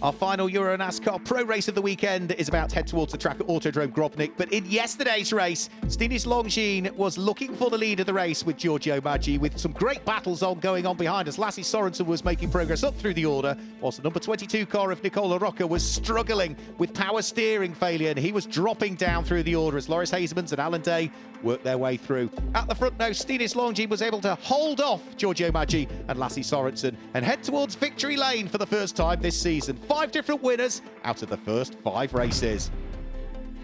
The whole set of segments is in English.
Our final EuroNASCAR Pro race of the weekend is about to head towards the track at Automotodrom Grobnik. But in yesterday's race, Stinis Longines was looking for the lead of the race with Giorgio Maggi, with some great battles going on behind us. Lasse Sorensen was making progress up through the order, whilst the number 22 car of Nicola Rocca was struggling with power steering failure, and he was dropping down through the order as Loris Hazemans and Alan Day worked their way through. At the front now, Stinis Longines was able to hold off Giorgio Maggi and Lasse Sorensen and head towards victory lane for the first time this season. 5 different winners out of the first 5 races.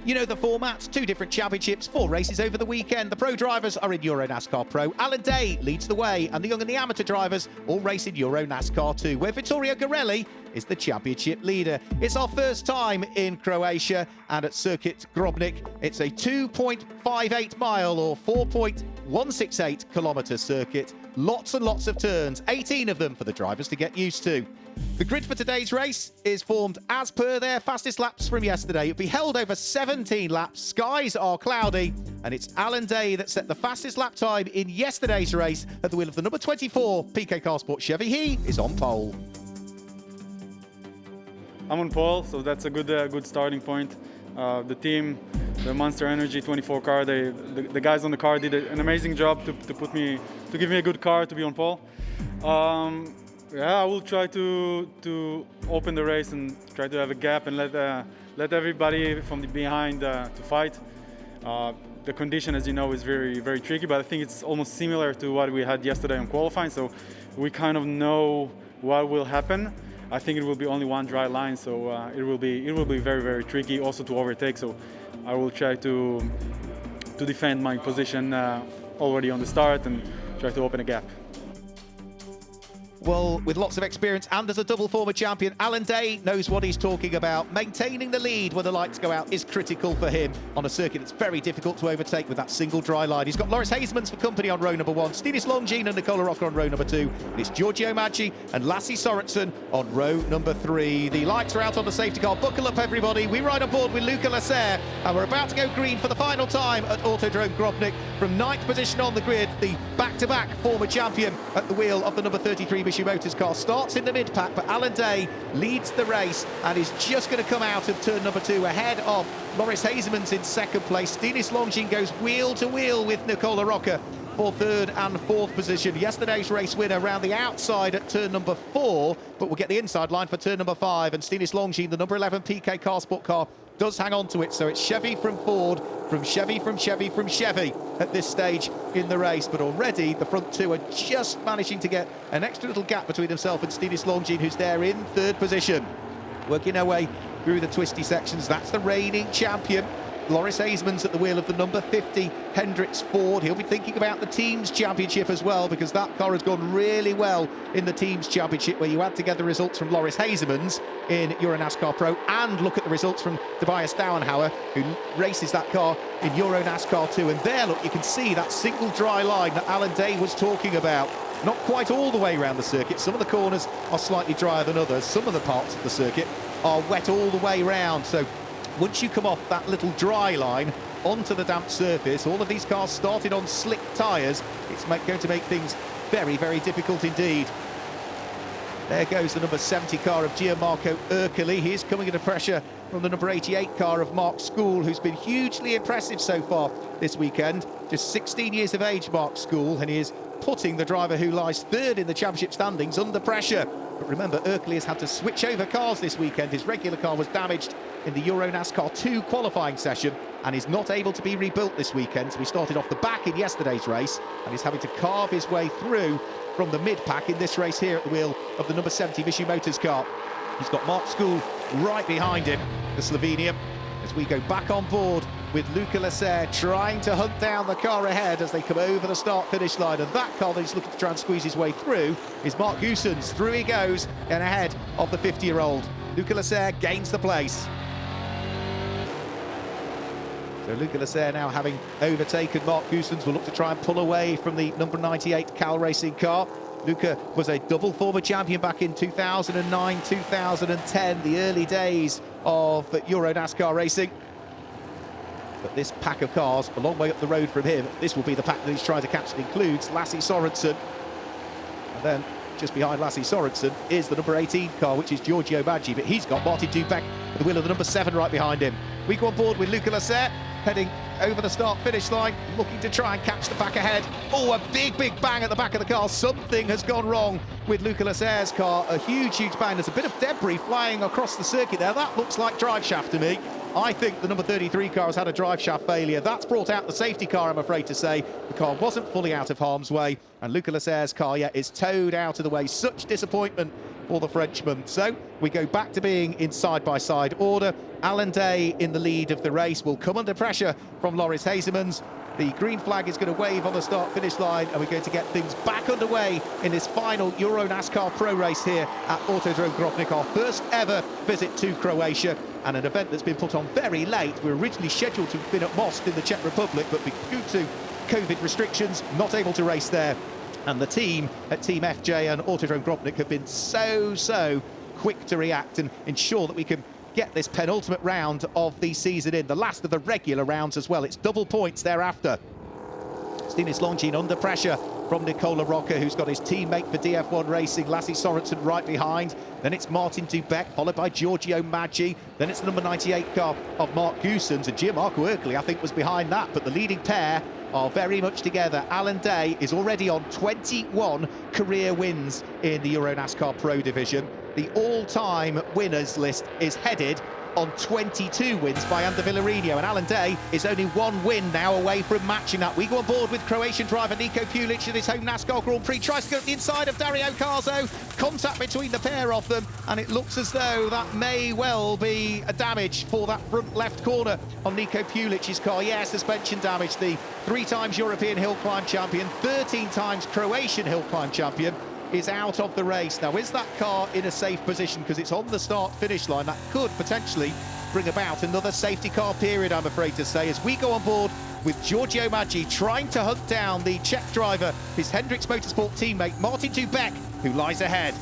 You know the format, 2 different championships, 4 races over the weekend. The pro drivers are in EuroNASCAR Pro. Alan Day leads the way, and the young and the amateur drivers all race in EuroNASCAR 2, where Vittorio Garelli is the championship leader. It's our first time in Croatia, and at Circuit Grobnik, it's a 2.58 mile or 4.168 kilometre circuit. Lots and lots of turns, 18 of them for the drivers to get used to. The grid for today's race is formed as per their fastest laps from yesterday. It'll be held over 17 laps. Skies are cloudy, and it's Alan Day that set the fastest lap time in yesterday's race at the wheel of the number 24 PK Car Sport Chevy. He is on pole. I'm on pole, so that's a good starting point. The team, the Monster Energy 24 car, the guys on the car did an amazing job to give me a good car to be on pole. Yeah, I will try to open the race and try to have a gap and let everybody from the behind to fight. The condition, as you know, is very tricky, but I think it's almost similar to what we had yesterday on qualifying, so we kind of know what will happen. I think it will be only one dry line, so it will be very tricky also to overtake. So I will try to defend my position already on the start and try to open a gap. Well, with lots of experience and as a double former champion, Alan Day knows what he's talking about. Maintaining the lead when the lights go out is critical for him on a circuit that's very difficult to overtake with that single dry line. He's got Loris Hazemans for company on row number 1, Stinis Longines and Nicola Rocca on row number 2, and it's Giorgio Maggi and Lasse Sorensen on row number 3. The lights are out on the safety car. Buckle up, everybody. We ride on board with Luca Lasser, and we're about to go green for the final time at Automotodrom Grobnik. From 9th position on the grid, the back-to-back former champion at the wheel of the number 33 Motors car starts in the mid-pack, but Alan Day leads the race and is just going to come out of turn number 2 ahead of Loris Hazemans in 2nd place. Stinis Longines goes wheel to wheel with Nicola Rocca for 3rd and 4th position. Yesterday's race winner round the outside at turn number 4, but we'll get the inside line for turn number 5, and Stinis Longines, the number 11 PK Car Sport car, does hang on to it. So it's Chevy from Ford, from Chevy at this stage in the race. But already the front 2 are just managing to get an extra little gap between himself and Stinis Longines, who's there in 3rd position. Working our way through the twisty sections. That's the reigning champion, Loris Hazemans, at the wheel of the number 50 Hendricks Ford. He'll be thinking about the team's championship as well, because that car has gone really well in the team's championship, where you add together results from Loris Hazemans in EuroNASCAR Pro and look at the results from Tobias Dauenhauer, who races that car in EuroNASCAR 2. And there, look, you can see that single dry line that Alan Day was talking about. Not quite all the way around the circuit. Some of the corners are slightly drier than others. Some of the parts of the circuit are wet all the way round. So once you come off that little dry line onto the damp surface, all of these cars started on slick tyres. It's going to make things very difficult indeed. There goes the number 70 car of Gianmarco Ercoli. He's coming under pressure from the number 88 car of Mark School, who's been hugely impressive so far this weekend. Just 16 years of age, Mark School, and he is putting the driver who lies 3rd in the championship standings under pressure. But remember, Ercoli has had to switch over cars this weekend. His regular car was damaged in the EuroNASCAR 2 qualifying session and is not able to be rebuilt this weekend. So he started off the back in yesterday's race and is having to carve his way through from the mid-pack in this race here at the wheel of the number 70 Vichy Motors car. He's got Mark School right behind him, the Slovenian, as we go back on board with Luca Lasser trying to hunt down the car ahead as they come over the start-finish line. And that car that he's looking to try and squeeze his way through is Mark Goossens. Through he goes and ahead of the 50-year-old. Luca Lasser gains the place. So Luca Lasser, now having overtaken Mark Goossens, will look to try and pull away from the number 98 Cal Racing car. Luca was a double former champion back in 2009, 2010, the early days of EuroNASCAR racing. But this pack of cars, a long way up the road from him, this will be the pack that he's trying to catch. It includes Lasse Sorensen. And then just behind Lasse Sorensen, is the number 18 car, which is Giorgio Maggi, but he's got Martin Dubek at the wheel of the number 7 right behind him. We go on board with Luca Lasser, heading over the start-finish line, looking to try and catch the back ahead. Oh, a big bang at the back of the car. Something has gone wrong with Luca Lasser's car. A huge bang. There's a bit of debris flying across the circuit there. That looks like drive shaft to me. I think the number 33 car has had a drive shaft failure. That's brought out the safety car, I'm afraid to say. The car wasn't fully out of harm's way, and Luca Lasser's car, is towed out of the way. Such disappointment for the Frenchman. So we go back to being in side-by-side order. Alan Day in the lead of the race will come under pressure from Loris Hazemans. The green flag is going to wave on the start-finish line, and we're going to get things back underway in this final EuroNASCAR Pro race here at Automotodrom Grobnik, our first ever visit to Croatia, and an event that's been put on very late. We were originally scheduled to have been at Most in the Czech Republic, but due to COVID restrictions, not able to race there. And the team at Team FJ and Autodrome Grobnik have been so quick to react and ensure that we can get this penultimate round of the season in, the last of the regular rounds as well. It's double points thereafter. Stinis Longin under pressure from Nicola Rocca, who's got his teammate for DF1 Racing, Lasse Sorensen, right behind. Then it's Martin Dubek, followed by Giorgio Maggi. Then it's the number 98 car of Mark Goossens, and Gianmarco Ercoli, I think, was behind that. But the leading pair are very much together. Alan Day is already on 21 career wins in the EuroNASCAR Pro Division. The all-time winners list is headed on 22 wins by Ander Villarino, and Alan Day is only 1 win now away from matching that. We go on board with Croatian driver Nico Pulic in his home NASCAR Grand Prix. Tries to go at the inside of Dario Carzo. Contact between the pair of them, and it looks as though that may well be a damage for that front left corner on Nico Pulic's car. Yeah, suspension damage. The 3 times European hill climb champion, 13 times Croatian hill climb champion, is out of the race. Now, is that car in a safe position? Because it's on the start-finish line. That could potentially bring about another safety car period, I'm afraid to say, as we go on board with Giorgio Maggi trying to hunt down the Czech driver, his Hendrix Motorsport teammate, Martin Dubek, who lies ahead.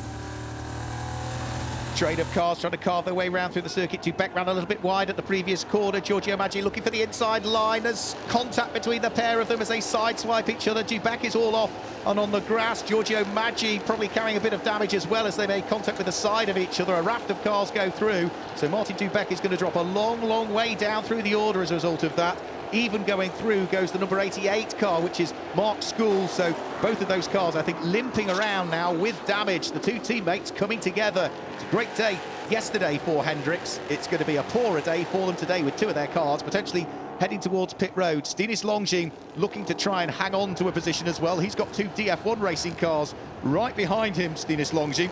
Train of cars trying to carve their way round through the circuit. Dubek ran a little bit wide at the previous corner. Giorgio Maggi looking for the inside line. There's contact between the pair of them as they sideswipe each other. Dubek is all off and on the grass. Giorgio Maggi probably carrying a bit of damage as well as they make contact with the side of each other. A raft of cars go through. So Martin Dubek is going to drop a long way down through the order as a result of that. Even going through goes the number 88 car, which is Mark School. So both of those cars, I think, limping around now with damage. The 2 teammates coming together. It's a great day yesterday for Hendrix. It's going to be a poorer day for them today with 2 of their cars potentially heading towards pit road. Stinis Longin looking to try and hang on to a position as well. He's got 2 DF1 racing cars right behind him, Stinis Longin.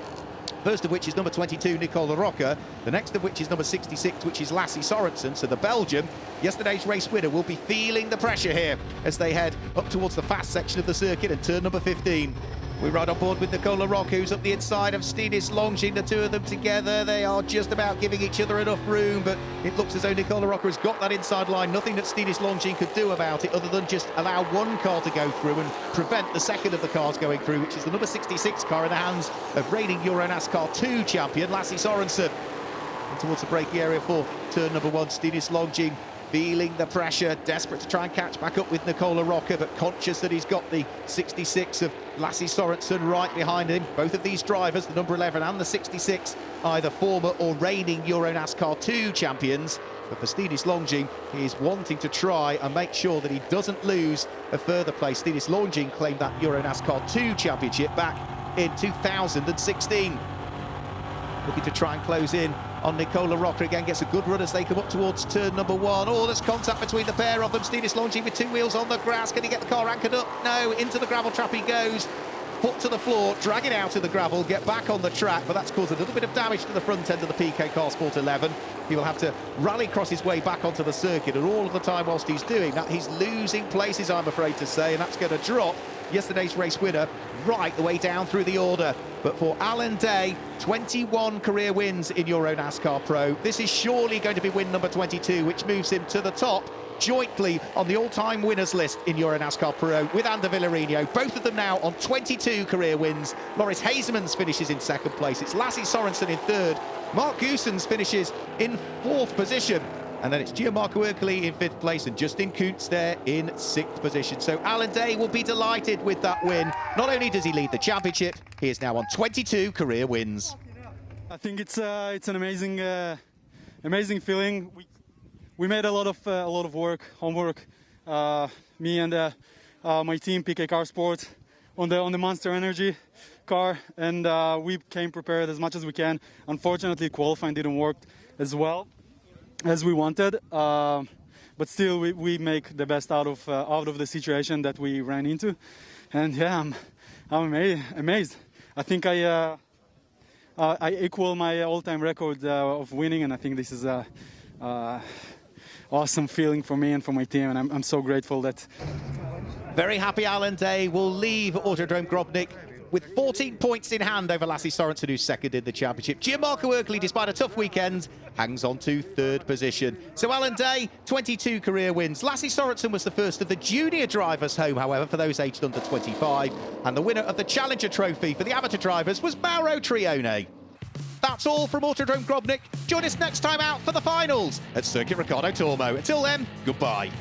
First of which is number 22, Nicola Rocca. The next of which is number 66, which is Lasse Sorensen. So the Belgian, yesterday's race winner, will be feeling the pressure here as they head up towards the fast section of the circuit and turn number 15. We ride on board with Nicola Rocca, who's up the inside of Stinis Longin. The 2 of them together, they are just about giving each other enough room, but it looks as though Nicola Rocca has got that inside line. Nothing that Stinis Longin could do about it other than just allow 1 car to go through and prevent the second of the cars going through, which is the number 66 car in the hands of reigning EuroNASCAR 2 champion Lasse Sorensen. And towards the braking area for turn number 1, Stinis Longin feeling the pressure, desperate to try and catch back up with Nicola Rocca, but conscious that he's got the 66 of Lasse Sorensen right behind him. Both of these drivers, the number 11 and the 66, either former or reigning EuroNASCAR 2 champions. But for Stinis Longin, he is wanting to try and make sure that he doesn't lose a further place. Stinis Longin claimed that EuroNASCAR 2 championship back in 2016. Looking to try and close in on Nicola Rocca again, gets a good run as they come up towards turn number 1. Oh, there's contact between the pair of them. Stinis Longin with 2 wheels on the grass. Can he get the car anchored up? No, into the gravel trap he goes. Foot to the floor, drag it out of the gravel, get back on the track, but that's caused a little bit of damage to the front end of the PK Car Sport 11. He will have to rally across his way back onto the circuit, and all of the time whilst he's doing that, he's losing places, I'm afraid to say, and that's going to drop yesterday's race winner right the way down through the order. But for Alan Day, 21 career wins in EuroNASCAR Pro. This is surely going to be win number 22, which moves him to the top jointly on the all-time winners list in EuroNASCAR Pro with Ander Villarino. Both of them now on 22 career wins. Loris Hazemans finishes in 2nd place. It's Lasse Sorensen in 3rd. Mark Goossens finishes in 4th position. And then it's Gianmarco Ercoli in 5th place and Justin Kuntz there in 6th position. So Alan Day will be delighted with that win. Not only does he lead the championship, he is now on 22 career wins. I think it's an amazing feeling. We made a lot of work, homework. Me and my team, PK Car Sport, on the Monster Energy car, and we came prepared as much as we can. Unfortunately, qualifying didn't work as well as we wanted, but still we make the best out of the situation that we ran into. And yeah, I'm amazed. I think I equal my all-time record of winning, and I think this is a awesome feeling for me and for my team, and I'm so grateful that. Very happy Alan Day will leave Autodrome Grobnik with 14 points in hand over Lasse Sorensen, who's second in the championship. Gianmarco Ercoli, despite a tough weekend, hangs on to 3rd position. So Alan Day, 22 career wins. Lasse Sorensen was the first of the junior drivers home, however, for those aged under 25. And the winner of the Challenger Trophy for the amateur drivers was Mauro Trione. That's all from Autodrome Grobnik. Join us next time out for the finals at Circuit Ricardo Tormo. Until then, goodbye.